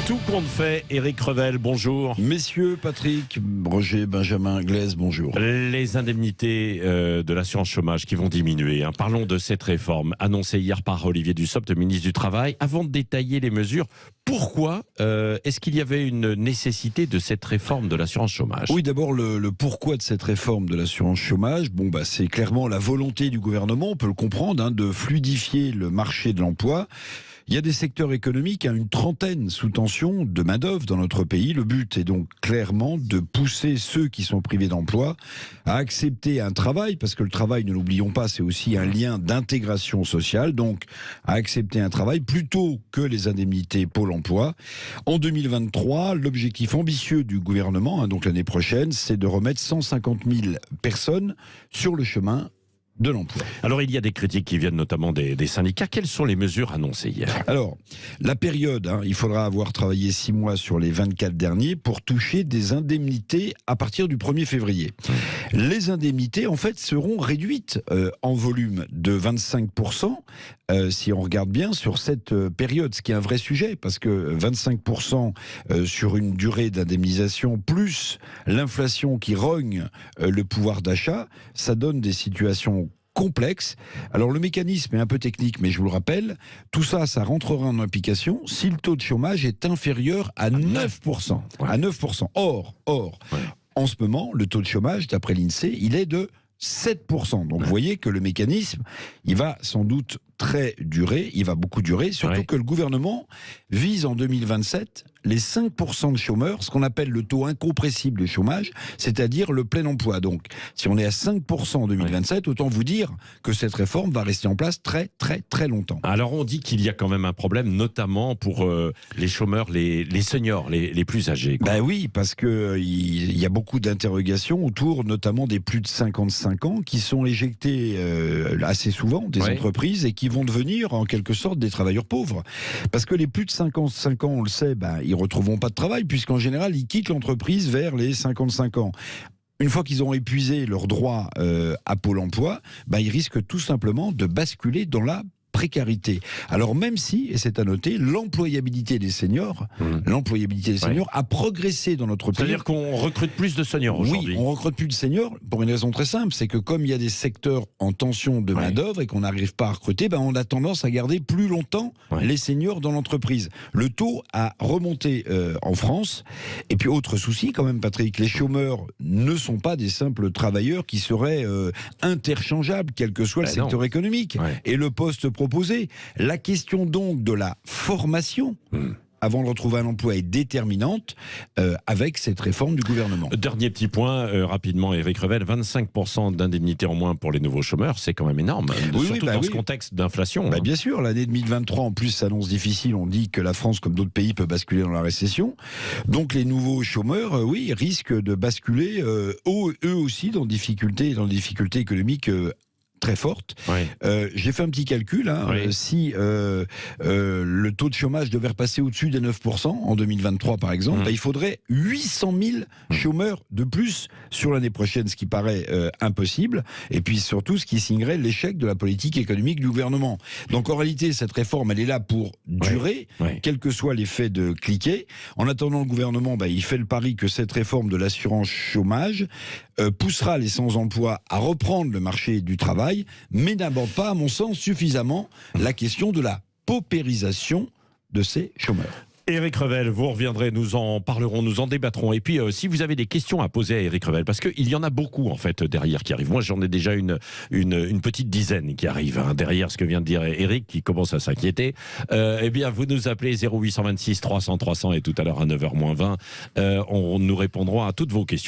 Tout compte fait, Éric Revel, bonjour. Messieurs, Patrick, Roger, Benjamin, Glaise, bonjour. Les indemnités de l'assurance chômage qui vont diminuer. Parlons de cette réforme annoncée hier par Olivier Dussopt, ministre du Travail. Avant de détailler les mesures, pourquoi est-ce qu'il y avait une nécessité de cette réforme de l'assurance chômage? Oui, d'abord, le pourquoi de cette réforme de l'assurance chômage, c'est clairement la volonté du gouvernement, on peut le comprendre, de fluidifier le marché de l'emploi. Il y a des secteurs économiques, une trentaine sous tension de main-d'œuvre dans notre pays. Le but est donc clairement de pousser ceux qui sont privés d'emploi à accepter un travail, parce que le travail, ne l'oublions pas, c'est aussi un lien d'intégration sociale, donc à accepter un travail plutôt que les indemnités Pôle emploi. En 2023, l'objectif ambitieux du gouvernement, donc l'année prochaine, c'est de remettre 150 000 personnes sur le chemin de l'emploi. Alors il y a des critiques qui viennent notamment des syndicats. Quelles sont les mesures annoncées hier? Alors, la période, il faudra avoir travaillé 6 mois sur les 24 derniers pour toucher des indemnités à partir du 1er février. Les indemnités, en fait, seront réduites en volume de 25%, si on regarde bien, sur cette période, ce qui est un vrai sujet, parce que 25% sur une durée d'indemnisation, plus l'inflation qui rogne le pouvoir d'achat, ça donne des situations complexe. Alors le mécanisme est un peu technique, mais je vous le rappelle, tout ça, ça rentrera en application si le taux de chômage est inférieur à 9%. Ouais. À 9%. Or, en ce moment, le taux de chômage, d'après l'INSEE, il est de 7%. Donc vous voyez que le mécanisme, il va sans doute il va beaucoup durer, surtout que le gouvernement vise en 2027 les 5% de chômeurs, ce qu'on appelle le taux incompressible de chômage, c'est-à-dire le plein emploi. Donc, si on est à 5% en 2027, autant vous dire que cette réforme va rester en place très, très, très longtemps. Alors, on dit qu'il y a quand même un problème, notamment pour les chômeurs, les seniors, les plus âgés. Ben oui, parce qu'il y a beaucoup d'interrogations autour, notamment des plus de 55 ans, qui sont éjectés assez souvent des entreprises et qui vont devenir en quelque sorte des travailleurs pauvres. Parce que les plus de 55 ans, on le sait, ils ne retrouveront pas de travail, puisqu'en général, ils quittent l'entreprise vers les 55 ans. Une fois qu'ils ont épuisé leurs droits à Pôle emploi, ils risquent tout simplement de basculer dans la précarité. Alors même si, et c'est à noter, l'employabilité des seniors a progressé dans notre pays. C'est-à-dire qu'on recrute plus de seniors aujourd'hui? Oui, on recrute plus de seniors pour une raison très simple, c'est que comme il y a des secteurs en tension de main-d'œuvre et qu'on n'arrive pas à recruter, on a tendance à garder plus longtemps les seniors dans l'entreprise. Le taux a remonté en France. Et puis autre souci quand même, Patrick, les chômeurs ne sont pas des simples travailleurs qui seraient interchangeables, quel que soit le secteur économique. Et le poste proposé. La question donc de la formation avant de retrouver un emploi est déterminante avec cette réforme du gouvernement. Dernier petit point, rapidement, Éric Revel, 25% d'indemnité en moins pour les nouveaux chômeurs, c'est quand même énorme, surtout dans ce contexte d'inflation. Bien sûr, l'année 2023 en plus s'annonce difficile, on dit que la France, comme d'autres pays, peut basculer dans la récession. Donc les nouveaux chômeurs, risquent de basculer eux aussi dans des difficultés économiques très forte. J'ai fait un petit calcul. Si le taux de chômage devait repasser au-dessus des 9% en 2023, par exemple, il faudrait 800 000 chômeurs de plus sur l'année prochaine, ce qui paraît impossible. Et puis surtout, ce qui signerait l'échec de la politique économique du gouvernement. Donc en réalité, cette réforme, elle est là pour durer, quel que soit l'effet de cliquet. En attendant, le gouvernement, il fait le pari que cette réforme de l'assurance chômage poussera les sans-emploi à reprendre le marché du travail, mais n'aborde pas, à mon sens, suffisamment la question de la paupérisation de ces chômeurs. Éric Revel, vous reviendrez, nous en parlerons, nous en débattrons. Et puis, si vous avez des questions à poser à Éric Revel, parce qu'il y en a beaucoup, en fait, derrière qui arrivent. Moi, j'en ai déjà une petite dizaine qui arrivent, derrière ce que vient de dire Éric, qui commence à s'inquiéter. Eh bien, vous nous appelez 0826 300 300 et tout à l'heure à 9h moins 20. On nous répondra à toutes vos questions.